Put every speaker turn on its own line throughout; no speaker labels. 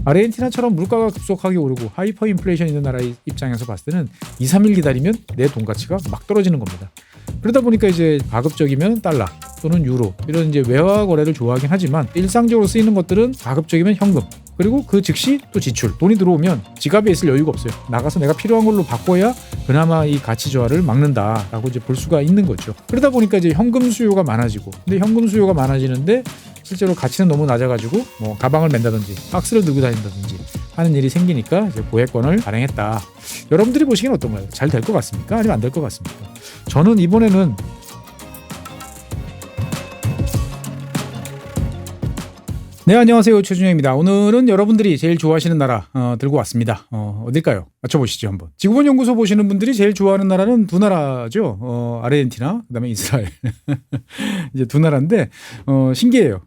아르헨티나처럼 물가가 급속하게 오르고 하이퍼 인플레이션 있는 나라의 입장에서 봤을 때는 2, 3일 기다리면 내 돈 가치가 막 떨어지는 겁니다. 그러다 보니까 이제 가급적이면 달러 또는 유로 이런 이제 외화 거래를 좋아하긴 하지만 일상적으로 쓰이는 것들은 가급적이면 현금, 그리고 그 즉시 또 지출, 돈이 들어오면 지갑에 있을 여유가 없어요. 나가서 내가 필요한 걸로 바꿔야 그나마 이 가치 저하를 막는다라고 이제 볼 수가 있는 거죠. 그러다 보니까 이제 현금 수요가 많아지고, 근데 현금 수요가 많아지는데 실제로 가치는 너무 낮아가지고 뭐 가방을 맨다든지 박스를 들고 다닌다든지 하는 일이 생기니까 이제 고액권을 발행했다. 여러분들이 보시기엔 어떤가요? 잘 될 것 같습니까? 아니면 안 될 것 같습니까? 저는 이번에는 네, 안녕하세요. 최준영입니다. 오늘은 여러분들이 제일 좋아하시는 나라 들고 왔습니다. 어딜까요? 맞춰보시죠, 한번. 지구본 연구소 보시는 분들이 제일 좋아하는 나라는 두 나라죠. 아르헨티나, 그다음에 이스라엘. 이제 두 나라인데 신기해요.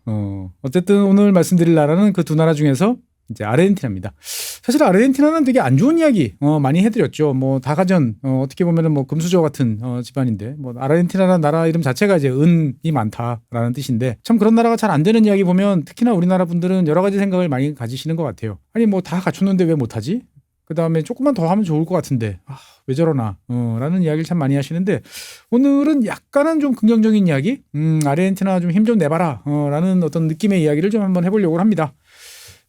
어쨌든 오늘 말씀드릴 나라는 그 두 나라 중에서 이제 아르헨티나입니다. 사실 아르헨티나는 되게 안 좋은 이야기 많이 해드렸죠. 뭐 다가전 어떻게 보면은 뭐 금수저 같은 집안인데, 뭐 아르헨티나라는 나라 이름 자체가 이제 은이 많다라는 뜻인데, 참 그런 나라가 잘 안 되는 이야기 보면 특히나 우리나라 분들은 여러 가지 생각을 많이 가지시는 것 같아요. 아니 뭐 다 갖췄는데 왜 못하지? 그 다음에 조금만 더 하면 좋을 것 같은데 왜 저러나 라는 이야기를 참 많이 하시는데, 오늘은 약간은 좀 긍정적인 이야기, 아르헨티나 좀 힘 좀 내봐라 라는 어떤 느낌의 이야기를 좀 한번 해보려고 합니다.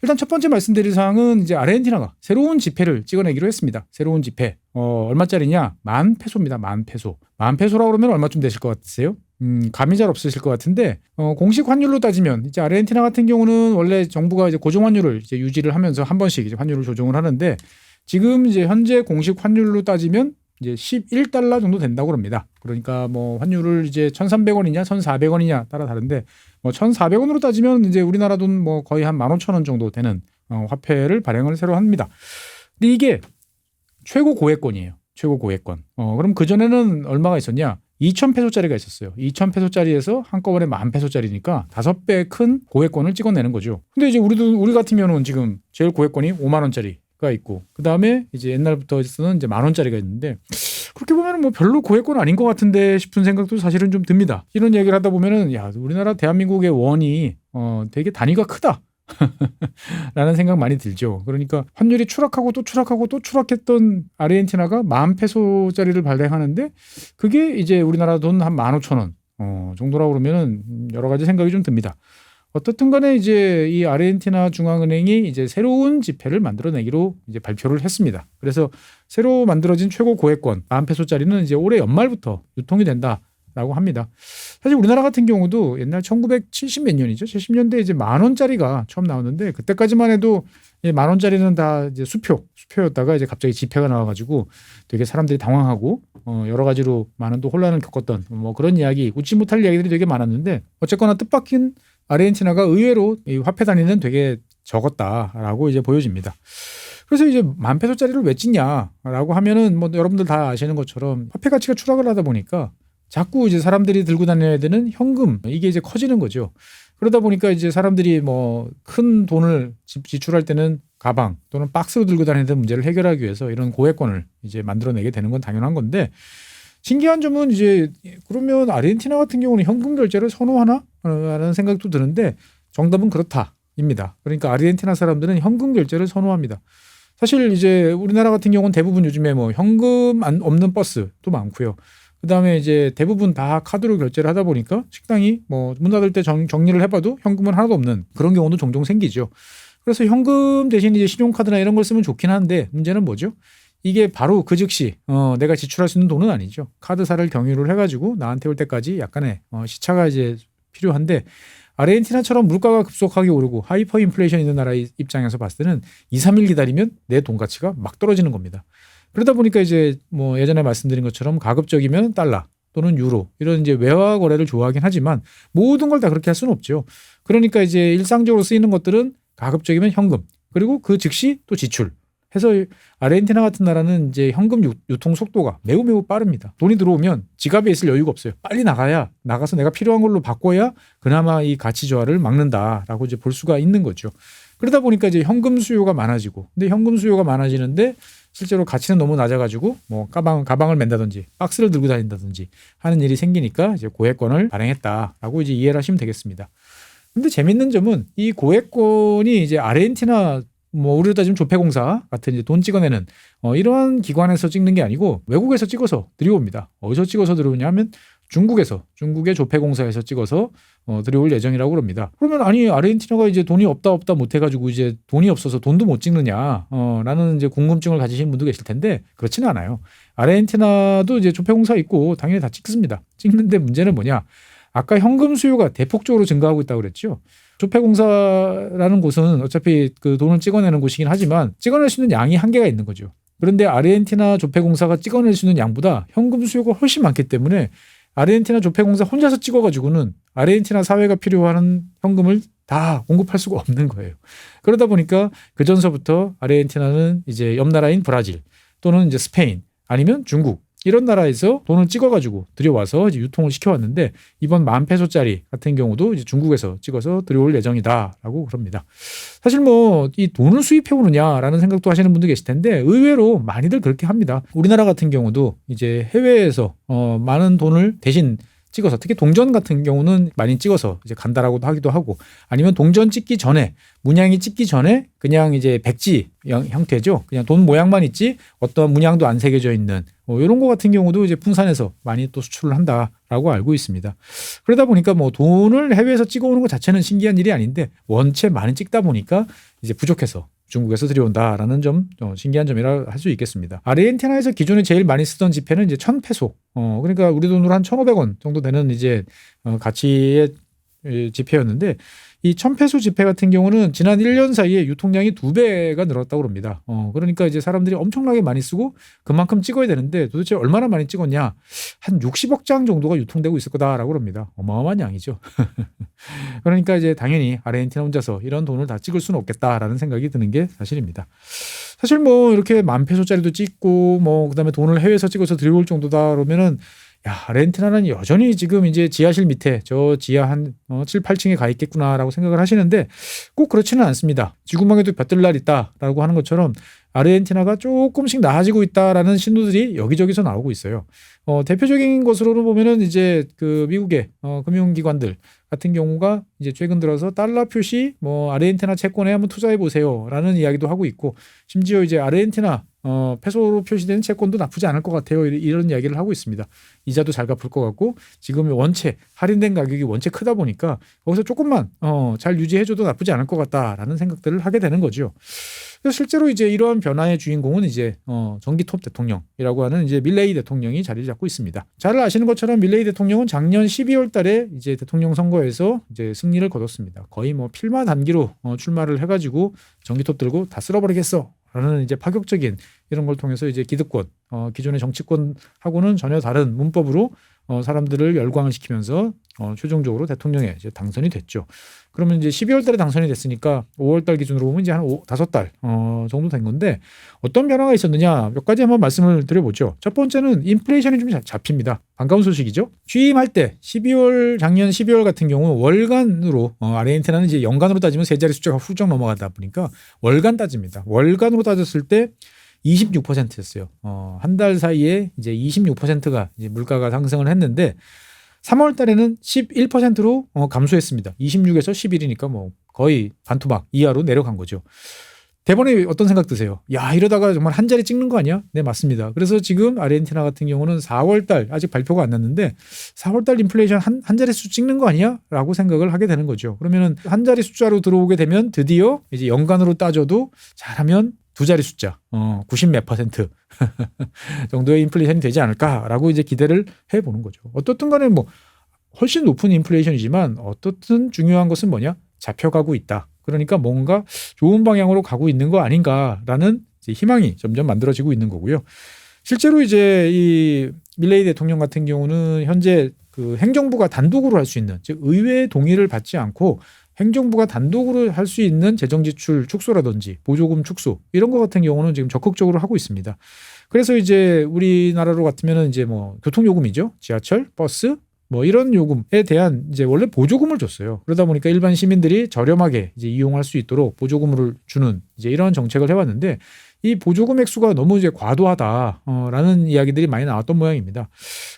일단 첫 번째 말씀드릴 사항은 이제 아르헨티나가 새로운 지폐를 찍어내기로 했습니다. 새로운 지폐. 얼마짜리냐? 10,000페소입니다. 10,000페소. 10,000페소라고 그러면 얼마쯤 되실 것 같으세요? 감이 잘 없으실 것 같은데, 공식 환율로 따지면 이제 아르헨티나 같은 경우는 원래 정부가 이제 고정 환율을 이제 유지를 하면서 한 번씩 이제 환율을 조정을 하는데, 지금 이제 현재 공식 환율로 따지면 이제 11달러 정도 된다고 합니다. 그러니까 뭐 환율을 이제 1,300원이냐 1,400원이냐 따라 다른데, 뭐 1,400원으로 따지면 이제 우리나라 돈 뭐 거의 한 15,000원 정도 되는 화폐를 발행을 새로 합니다. 근데 이게 최고 고액권이에요. 최고 고액권. 그럼 그전에는 얼마가 있었냐? 2,000페소짜리가 있었어요. 2,000페소짜리에서 한꺼번에 10,000페소짜리니까 5배 큰 고액권을 찍어내는 거죠. 근데 이제 우리 같으면은 지금 제일 고액권이 5만 원짜리가 있고, 그 다음에 이제 옛날부터 쓰는 이제 10,000원짜리가 있는데, 그렇게 보면 뭐 별로 고액권 아닌 것 같은데 싶은 생각도 사실은 좀 듭니다. 이런 얘기를 하다 보면은 야, 우리나라 대한민국의 원이 되게 단위가 크다. 라는 생각 많이 들죠. 그러니까 환율이 추락하고 또 추락하고 또 추락했던 아르헨티나가 10,000페소짜리를 발행하는데, 그게 이제 우리나라 돈 한 15,000원 정도라고 그러면은 여러 가지 생각이 좀 듭니다. 어떻든 간에 이제 이 아르헨티나 중앙은행이 이제 새로운 지폐를 만들어내기로 이제 발표를 했습니다. 그래서 새로 만들어진 최고 고액권 10,000페소짜리는 이제 올해 연말부터 유통이 된다라고 합니다. 사실 우리나라 같은 경우도 옛날 1970 몇 년이죠. 70년대 이제 10,000원짜리가 처음 나왔는데, 그때까지만 해도 10,000원짜리는 다 이제 수표였다가 이제 갑자기 지폐가 나와가지고 되게 사람들이 당황하고 여러 가지로 많은 또 혼란을 겪었던 뭐 그런 이야기, 웃지 못할 이야기들이 되게 많았는데, 어쨌거나 뜻밖인 아르헨티나가 의외로 이 화폐 단위는 되게 적었다라고 이제 보여집니다. 그래서 이제 10,000페소짜리를 왜 찍냐라고 하면은 뭐 여러분들 다 아시는 것처럼 화폐 가치가 추락을 하다 보니까 자꾸 이제 사람들이 들고 다녀야 되는 현금, 이게 이제 커지는 거죠. 그러다 보니까 이제 사람들이 뭐 큰 돈을 지출할 때는 가방 또는 박스로 들고 다니는 문제를 해결하기 위해서 이런 고액권을 이제 만들어내게 되는 건 당연한 건데, 신기한 점은 이제 그러면 아르헨티나 같은 경우는 현금 결제를 선호하나? 라는 생각도 드는데, 정답은 그렇다입니다. 그러니까 아르헨티나 사람들은 현금 결제를 선호합니다. 사실 이제 우리나라 같은 경우는 대부분 요즘에 뭐 현금 없는 버스도 많고요. 그다음에 이제 대부분 다 카드로 결제를 하다 보니까 식당이 뭐 문 닫을 때 정리를 해봐도 현금은 하나도 없는 그런 경우도 종종 생기죠. 그래서 현금 대신 이제 신용카드나 이런 걸 쓰면 좋긴 한데, 문제는 뭐죠? 이게 바로 그 즉시 내가 지출할 수 있는 돈은 아니죠. 카드사를 경유를 해가지고 나한테 올 때까지 약간의 시차가 이제 필요한데, 아르헨티나처럼 물가가 급속하게 오르고 하이퍼 인플레이션 있는 나라의 입장에서 봤을 때는 2, 3일 기다리면 내 돈 가치가 막 떨어지는 겁니다. 그러다 보니까 이제 뭐 예전에 말씀드린 것처럼 가급적이면 달러 또는 유로 이런 이제 외화 거래를 좋아하긴 하지만 모든 걸 다 그렇게 할 수는 없죠. 그러니까 이제 일상적으로 쓰이는 것들은 가급적이면 현금, 그리고 그 즉시 또 지출 해서 아르헨티나 같은 나라는 이제 현금 유통 속도가 매우 빠릅니다. 돈이 들어오면 지갑에 있을 여유가 없어요. 빨리 나가서 내가 필요한 걸로 바꿔야 그나마 이 가치 저하를 막는다라고 이제 볼 수가 있는 거죠. 그러다 보니까 이제 현금 수요가 많아지고, 근데 현금 수요가 많아지는데 실제로 가치는 너무 낮아가지고 뭐 가방을 맨다든지 박스를 들고 다닌다든지 하는 일이 생기니까 이제 고액권을 발행했다라고 이제 이해를 하시면 되겠습니다. 근데 재밌는 점은 이 고액권이 이제 아르헨티나 뭐 우리로 따지면 조폐공사 같은 이제 돈 찍어내는 이러한 기관에서 찍는 게 아니고 외국에서 찍어서 들여옵니다. 어디서 찍어서 들여오냐면 중국의 조폐공사에서 찍어서 들여올 예정이라고 그럽니다. 그러면 아니 아르헨티나가 이제 돈이 없다 못해가지고 이제 돈이 없어서 돈도 못 찍느냐 라는 이제 궁금증을 가지신 분도 계실 텐데 그렇지는 않아요. 아르헨티나도 이제 조폐공사 있고 당연히 다 찍습니다. 찍는데 문제는 뭐냐? 아까 현금 수요가 대폭적으로 증가하고 있다고 그랬죠. 조폐공사라는 곳은 어차피 그 돈을 찍어내는 곳이긴 하지만 찍어낼 수 있는 양이 한계가 있는 거죠. 그런데 아르헨티나 조폐공사가 찍어낼 수 있는 양보다 현금 수요가 훨씬 많기 때문에 아르헨티나 조폐공사 혼자서 찍어가지고는 아르헨티나 사회가 필요한 현금을 다 공급할 수가 없는 거예요. 그러다 보니까 그 전서부터 아르헨티나는 이제 옆 나라인 브라질 또는 이제 스페인 아니면 중국 이런 나라에서 돈을 찍어가지고 들여와서 이제 유통을 시켜왔는데 이번 10,000페소짜리 같은 경우도 이제 중국에서 찍어서 들여올 예정이다라고 그럽니다. 사실 뭐 이 돈을 수입해 오느냐라는 생각도 하시는 분도 계실 텐데 의외로 많이들 그렇게 합니다. 우리나라 같은 경우도 이제 해외에서 많은 돈을 대신 찍어서 특히 동전 같은 경우는 많이 찍어서 이제 간다라고도 하기도 하고 아니면 동전 찍기 전에 문양이 찍기 전에 그냥 이제 백지 형태죠. 그냥 돈 모양만 있지 어떤 문양도 안 새겨져 있는 이런 거 같은 경우도 이제 풍산해서 많이 또 수출을 한다라고 알고 있습니다. 그러다 보니까 뭐 돈을 해외에서 찍어오는 것 자체는 신기한 일이 아닌데 원체 많이 찍다 보니까 이제 부족해서 중국에서 들여온다라는 점 신기한 점이라 할 수 있겠습니다. 아르헨티나에서 기존에 제일 많이 쓰던 지폐는 이제 1,000페소. 그러니까 우리 돈으로 한 1,500원 정도 되는 이제 가치의 지폐였는데 이 1,000페소 지폐 같은 경우는 지난 1년 사이에 유통량이 2배가 늘었다고 합니다. 그러니까 이제 사람들이 엄청나게 많이 쓰고 그만큼 찍어야 되는데 도대체 얼마나 많이 찍었냐? 한 60억 장 정도가 유통되고 있을 거다라고 합니다. 어마어마한 양이죠. 그러니까 이제 당연히 아르헨티나 혼자서 이런 돈을 다 찍을 수는 없겠다라는 생각이 드는 게 사실입니다. 사실 뭐 이렇게 10,000페소짜리도 찍고 뭐 그다음에 돈을 해외에서 찍어서 들여올 정도다 그러면은 야, 아르헨티나는 여전히 지금 이제 지하실 밑에 저 지하 한 7, 8층에 가 있겠구나라고 생각을 하시는데 꼭 그렇지는 않습니다. 지구망에도 볕들 날 있다라고 하는 것처럼 아르헨티나가 조금씩 나아지고 있다라는 신호들이 여기저기서 나오고 있어요. 대표적인 것으로는 보면은 이제 그 미국의 금융기관들 같은 경우가 이제 최근 들어서 달러 표시 뭐 아르헨티나 채권에 한번 투자해 보세요라는 이야기도 하고 있고 심지어 이제 아르헨티나 페소로 표시된 채권도 나쁘지 않을 것 같아요. 이런 이야기를 하고 있습니다. 이자도 잘 갚을 것 같고 지금 원체 할인된 가격이 원체 크다 보니까 거기서 조금만 잘 유지해줘도 나쁘지 않을 것 같다라는 생각들을 하게 되는 거죠. 그래서 실제로 이제 이러한 변화의 주인공은 이제 전기 톱 대통령이라고 하는 이제 밀레이 대통령이 자리를 잡고 있습니다. 잘 아시는 것처럼 밀레이 대통령은 작년 12월 달에 이제 대통령 선거에서 이제 승리를 거뒀습니다. 거의 뭐 필마 단기로 출마를 해가지고 전기톱 들고 다 쓸어버리겠어. 라는 이제 파격적인 이런 걸 통해서 이제 기득권, 기존의 정치권하고는 전혀 다른 문법으로 사람들을 열광을 시키면서 최종적으로 대통령에 이제 당선이 됐죠. 그러면 이제 12월 달에 당선이 됐으니까 5월 달 기준으로 보면 이제 한 5달 정도 된 건데 어떤 변화가 있었느냐 몇 가지 한번 말씀을 드려보죠. 첫 번째는 인플레이션이 좀 잡힙니다. 반가운 소식이죠. 취임할 때 작년 12월 같은 경우 월간으로 아르헨티나는 이제 연간으로 따지면 세 자리 숫자가 훌쩍 넘어가다 보니까 월간 따집니다. 월간으로 따졌을 때 26%였어요. 한 달 사이에 이제 26%가 이제 물가가 상승을 했는데 3월 달에는 11%로 감소했습니다. 26에서 11이니까 뭐 거의 반토막 이하로 내려간 거죠. 대번에 어떤 생각 드세요? 야, 이러다가 정말 한 자리 찍는 거 아니야? 네, 맞습니다. 그래서 지금 아르헨티나 같은 경우는 4월 달 아직 발표가 안 났는데 4월 달 인플레이션 한 자리 수 찍는 거 아니야? 라고 생각을 하게 되는 거죠. 그러면은 한 자리 숫자로 들어오게 되면 드디어 이제 연간으로 따져도 잘하면 두 자리 숫자, 90 몇 퍼센트 정도의 인플레이션이 되지 않을까라고 이제 기대를 해보는 거죠. 어떻든 간에 뭐 훨씬 높은 인플레이션이지만 어떻든 중요한 것은 뭐냐? 잡혀가고 있다. 그러니까 뭔가 좋은 방향으로 가고 있는 거 아닌가라는 이제 희망이 점점 만들어지고 있는 거고요. 실제로 이제 이 밀레이 대통령 같은 경우는 현재 그 행정부가 단독으로 할 수 있는, 즉 의회의 동의를 받지 않고 행정부가 단독으로 할 수 있는 재정지출 축소라든지 보조금 축소 이런 것 같은 경우는 지금 적극적으로 하고 있습니다. 그래서 이제 우리나라로 같으면은 이제 뭐 교통요금이죠. 지하철, 버스 뭐 이런 요금에 대한 이제 원래 보조금을 줬어요. 그러다 보니까 일반 시민들이 저렴하게 이제 이용할 수 있도록 보조금을 주는 이제 이런 정책을 해왔는데 이 보조금 액수가 너무 이제 과도하다라는 이야기들이 많이 나왔던 모양입니다.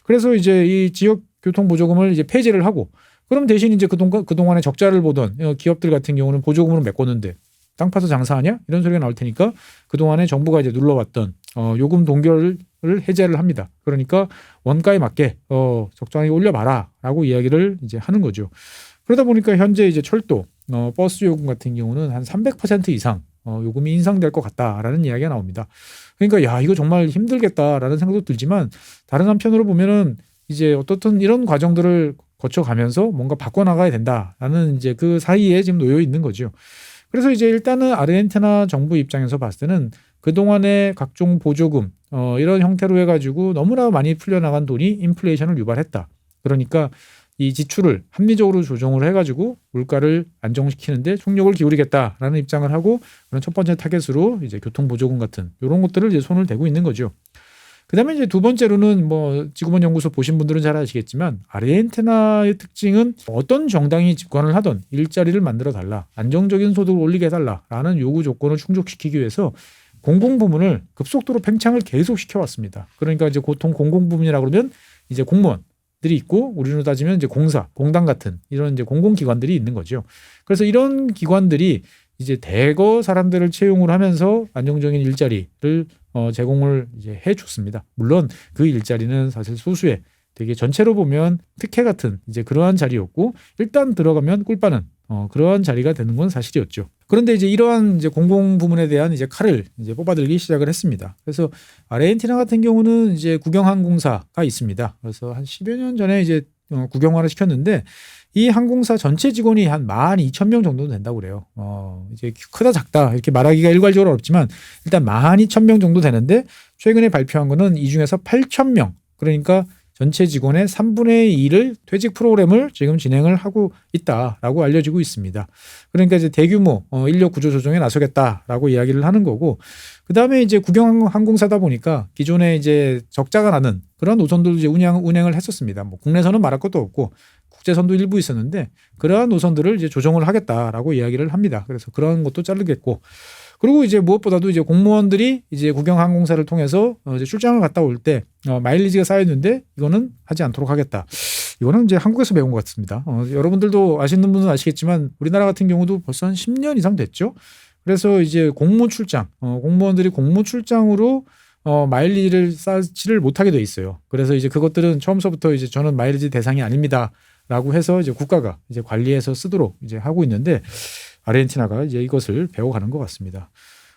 그래서 이제 이 지역 교통 보조금을 이제 폐지를 하고 그럼 대신 이제 그동안에 적자를 보던 기업들 같은 경우는 보조금으로 메꿨는데 땅 파서 장사하냐? 이런 소리가 나올 테니까 그동안에 정부가 이제 눌러왔던 요금 동결을 해제를 합니다. 그러니까 원가에 맞게 적당히 올려봐라라고 이야기를 이제 하는 거죠. 그러다 보니까 현재 이제 철도, 버스 요금 같은 경우는 한 300% 이상 요금이 인상될 것 같다라는 이야기가 나옵니다. 그러니까 야 이거 정말 힘들겠다라는 생각도 들지만 다른 한편으로 보면은 이제 어떻든 이런 과정들을 거쳐가면서 뭔가 바꿔나가야 된다라는 이제 그 사이에 지금 놓여 있는 거죠. 그래서 이제 일단은 아르헨티나 정부 입장에서 봤을 때는 그동안의 각종 보조금 이런 형태로 해가지고 너무나 많이 풀려나간 돈이 인플레이션을 유발했다. 그러니까 이 지출을 합리적으로 조정을 해가지고 물가를 안정시키는데 총력을 기울이겠다라는 입장을 하고 그런 첫 번째 타겟으로 이제 교통보조금 같은 이런 것들을 이제 손을 대고 있는 거죠. 그다음에 이제 두 번째로는 뭐 지구본 연구소 보신 분들은 잘 아시겠지만 아르헨티나의 특징은 어떤 정당이 집권을 하던 일자리를 만들어 달라, 안정적인 소득을 올리게 해달라라는 요구 조건을 충족시키기 위해서 공공부문을 급속도로 팽창을 계속 시켜왔습니다. 그러니까 이제 보통 공공부문이라고 그러면 이제 공무원 들이 있고 우리로 따지면 이제 공사, 공단 같은 이런 이제 공공기관들이 있는 거죠. 그래서 이런 기관들이 이제 대거 사람들을 채용을 하면서 안정적인 일자리를 제공을 이제 해줬습니다. 물론 그 일자리는 사실 소수의 되게 전체로 보면 특혜 같은 이제 그러한 자리였고 일단 들어가면 꿀 빠는 그러한 자리가 되는 건 사실이었죠. 그런데 이제 이러한 이제 공공 부문에 대한 이제 칼을 이제 뽑아들기 시작을 했습니다. 그래서 아르헨티나 같은 경우는 이제 국영항공사가 있습니다. 그래서 한 10여 년 전에 이제 국영화를 시켰는데 이 항공사 전체 직원이 한 12,000명 정도 된다고 그래요. 이제 크다 작다 이렇게 말하기가 일괄적으로 어렵지만 일단 12,000명 정도 되는데 최근에 발표한 거는 이 중에서 8,000명 그러니까 전체 직원의 3분의 2를 퇴직 프로그램을 지금 진행을 하고 있다라고 알려지고 있습니다. 그러니까 이제 대규모 인력 구조 조정에 나서겠다라고 이야기를 하는 거고, 그 다음에 이제 국영항공사다 보니까 기존에 이제 적자가 나는 그런 노선들도 이제 운행을 했었습니다. 뭐 국내선은 말할 것도 없고 국제선도 일부 있었는데 그러한 노선들을 이제 조정을 하겠다라고 이야기를 합니다. 그래서 그런 것도 자르겠고. 그리고 이제 무엇보다도 이제 공무원들이 이제 국영항공사를 통해서 이제 출장을 갔다 올 때 마일리지가 쌓였는데 이거는 하지 않도록 하겠다. 이거는 이제 한국에서 배운 것 같습니다. 여러분들도 아시는 분은 아시겠지만 우리나라 같은 경우도 벌써 한 10년 이상 됐죠. 그래서 이제 공무 출장, 공무원들이 공무 출장으로 마일리지를 쌓지를 못하게 돼 있어요. 그래서 이제 그것들은 처음서부터 이제 저는 마일리지 대상이 아닙니다라고 해서 이제 국가가 이제 관리해서 쓰도록 이제 하고 있는데. 아르헨티나가 이제 이것을 배워가는 것 같습니다.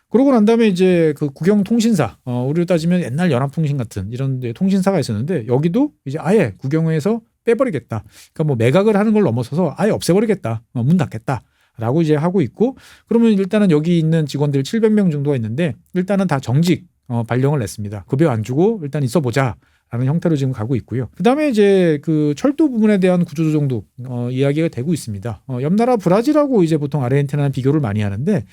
그러고 난 다음에 이제 그 국영통신사, 우리로 따지면 옛날 연합통신 같은 이런 통신사가 있었는데 여기도 이제 아예 국영에서 빼버리겠다. 그러니까 뭐 매각을 하는 걸 넘어서서 아예 없애버리겠다. 문 닫겠다라고 이제 하고 있고 그러면 일단은 여기 있는 직원들 700명 정도가 있는데 일단은 다 정직 발령을 냈습니다. 급여 안 주고 일단 있어보자. 라는 형태로 지금 가고 있고요. 그다음에 이제 그 철도 부분에 대한 구조조정도 이야기가 되고 있습니다. 옆 나라 브라질하고 이제 보통 아르헨티나는 비교를 많이 하는데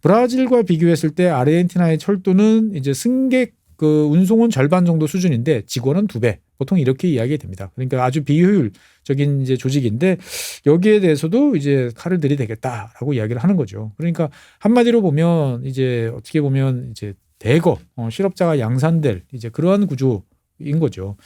브라질과 비교했을 때 아르헨티나의 철도는 이제 승객 그 운송은 절반 정도 수준인데 직원은 2배. 보통 이렇게 이야기가 됩니다. 그러니까 아주 비효율적인 이제 조직인데 여기에 대해서도 이제 칼을 들이대겠다라고 이야기를 하는 거죠. 그러니까 한마디로 보면 이제 어떻게 보면 이제 대거 실업자가 양산될 이제 그러한 구조 인 거죠.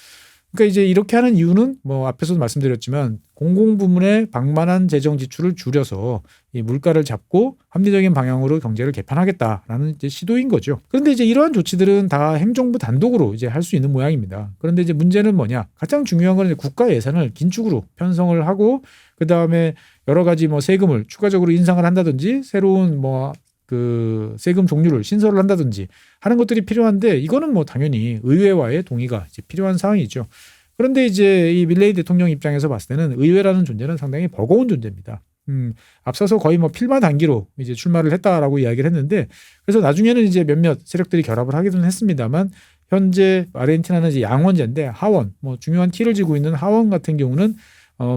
그러니까 이제 이렇게 하는 이유는 뭐 앞에서도 말씀드렸지만 공공부문의 방만한 재정 지출을 줄여서 이 물가를 잡고 합리적인 방향으로 경제를 개판하겠다라는 이제 시도인 거죠. 그런데 이제 이러한 조치들은 다 행정부 단독으로 이제 할 수 있는 모양입니다. 그런데 이제 문제는 뭐냐? 가장 중요한 건 국가 예산을 긴축으로 편성을 하고 그 다음에 여러 가지 뭐 세금을 추가적으로 인상을 한다든지 새로운 뭐 그 세금 종류를 신설을 한다든지 하는 것들이 필요한데 이거는 뭐 당연히 의회와의 동의가 이제 필요한 사항이죠. 그런데 이제 이 밀레이 대통령 입장에서 봤을 때는 의회라는 존재는 상당히 버거운 존재입니다. 앞서서 거의 뭐 필마 단기로 이제 출마를 했다라고 이야기를 했는데 그래서 나중에는 이제 몇몇 세력들이 결합을 하기는 했습니다만 현재 아르헨티나는 이제 양원제인데 하원 뭐 중요한 키를 쥐고 있는 하원 같은 경우는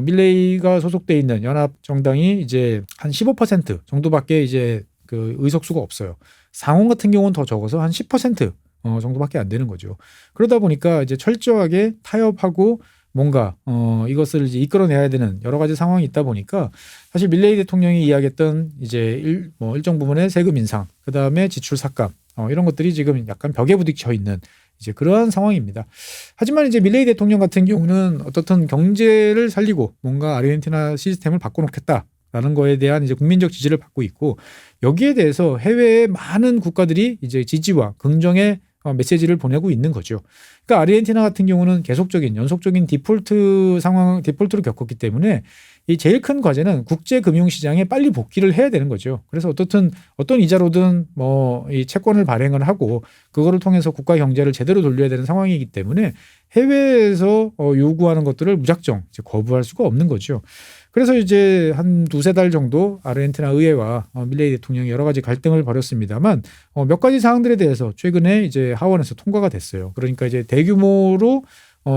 밀레이가 소속돼 있는 연합 정당이 이제 한 15% 정도밖에 이제 그 의석수가 없어요. 상원 같은 경우는 더 적어서 한 10% 정도밖에 안 되는 거죠. 그러다 보니까 이제 철저하게 타협하고 뭔가 이것을 이제 이끌어내야 되는 여러 가지 상황이 있다 보니까 사실 밀레이 대통령이 이야기했던 이제 일정 부분의 세금 인상, 그 다음에 지출 삭감 이런 것들이 지금 약간 벽에 부딪혀 있는 이제 그러한 상황입니다. 하지만 이제 밀레이 대통령 같은 경우는 어떻든 경제를 살리고 뭔가 아르헨티나 시스템을 바꿔놓겠다. 된다라는 거에 대한 이제 국민적 지지를 받고 있고 여기에 대해서 해외의 많은 국가들이 이제 지지와 긍정의 메시지를 보내고 있는 거죠. 그러니까 아르헨티나 같은 경우는 계속적인 연속적인 디폴트를 겪었기 때문에 이 제일 큰 과제는 국제 금융 시장에 빨리 복귀를 해야 되는 거죠. 그래서 어떤 이자로든 뭐 이 채권을 발행을 하고 그거를 통해서 국가 경제를 제대로 돌려야 되는 상황이기 때문에 해외에서 요구하는 것들을 무작정 이제 거부할 수가 없는 거죠. 그래서 이제 한 두세 달 정도 아르헨티나 의회와 밀레이 대통령이 여러 가지 갈등을 벌였습니다만 몇 가지 사항들에 대해서 최근에 이제 하원에서 통과가 됐어요. 그러니까 이제 대규모로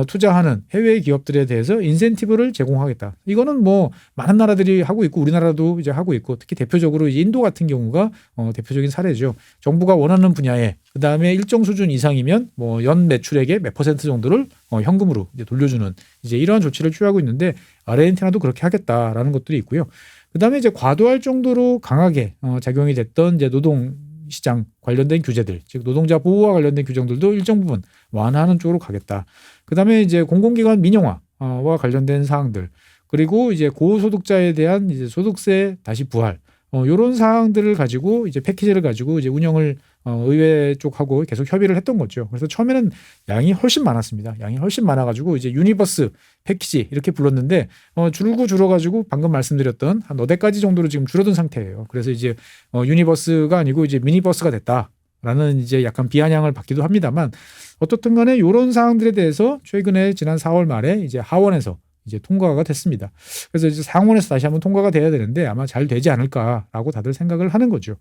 투자하는 해외 기업들에 대해서 인센티브를 제공하겠다. 이거는 뭐 많은 나라들이 하고 있고 우리나라도 이제 하고 있고 특히 대표적으로 이제 인도 같은 경우가 대표적인 사례죠. 정부가 원하는 분야에 그다음에 일정 수준 이상이면 뭐 연 매출액의 몇 퍼센트 정도를 현금으로 이제 돌려주는 이제 이러한 조치를 취하고 있는데 아르헨티나도 그렇게 하겠다라는 것들이 있고요. 그다음에 이제 과도할 정도로 강하게 작용이 됐던 이제 노동 시장 관련된 규제들, 즉 노동자 보호와 관련된 규정들도 일정 부분 완화하는 쪽으로 가겠다. 그다음에 이제 공공기관 민영화와 관련된 사항들, 그리고 이제 고소득자에 대한 이제 소득세 다시 부활, 이런 사항들을 가지고 이제 패키지를 가지고 이제 운영을 의회 쪽하고 계속 협의를 했던 거죠. 그래서 처음에는 양이 훨씬 많았습니다. 양이 훨씬 많아가지고 이제 유니버스 패키지 이렇게 불렀는데 줄어가지고 방금 말씀드렸던 한 5대까지 정도로 지금 줄어든 상태예요. 그래서 이제 유니버스가 아니고 이제 미니버스가 됐다라는 이제 약간 비아냥을 받기도 합니다만 어떻든 간에 이런 사항들에 대해서 최근에 지난 4월 말에 이제 하원에서 이제 통과가 됐습니다. 그래서 이제 상원에서 다시 한번 통과가 돼야 되는데 아마 잘 되지 않을까라고 다들 생각을 하는 거죠.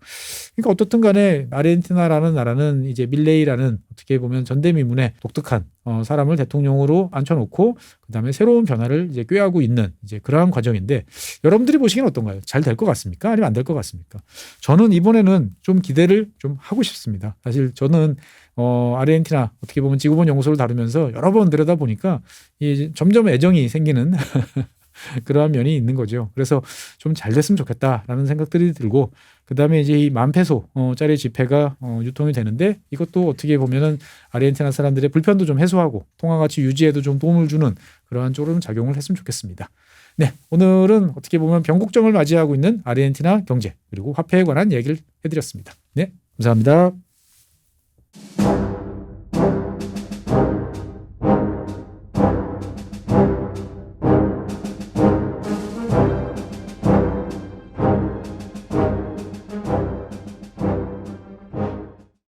그러니까 어떻든 간에 아르헨티나라는 나라는 이제 밀레이라는 어떻게 보면 전대미문의 독특한 사람을 대통령으로 앉혀놓고 그다음에 새로운 변화를 이제 꾀하고 있는 이제 그러한 과정인데 여러분들이 보시기엔 어떤가요? 잘 될 것 같습니까? 아니면 안 될 것 같습니까? 저는 이번에는 좀 기대를 좀 하고 싶습니다. 사실 저는 아르헨티나 어떻게 보면 지구본 연구소를 다루면서 여러 번 들여다보니까 점점 애정이 생기는 그러한 면이 있는 거죠. 그래서 좀 잘 됐으면 좋겠다라는 생각들이 들고 그다음에 이제 이 10,000페소짜리 지폐가 유통이 되는데 이것도 어떻게 보면은 아르헨티나 사람들의 불편도 좀 해소하고 통화 가치 유지에도 좀 도움을 주는 그러한 쪽으로 작용을 했으면 좋겠습니다. 네, 오늘은 어떻게 보면 변곡점을 맞이하고 있는 아르헨티나 경제 그리고 화폐에 관한 얘기를 해드렸습니다. 네, 감사합니다.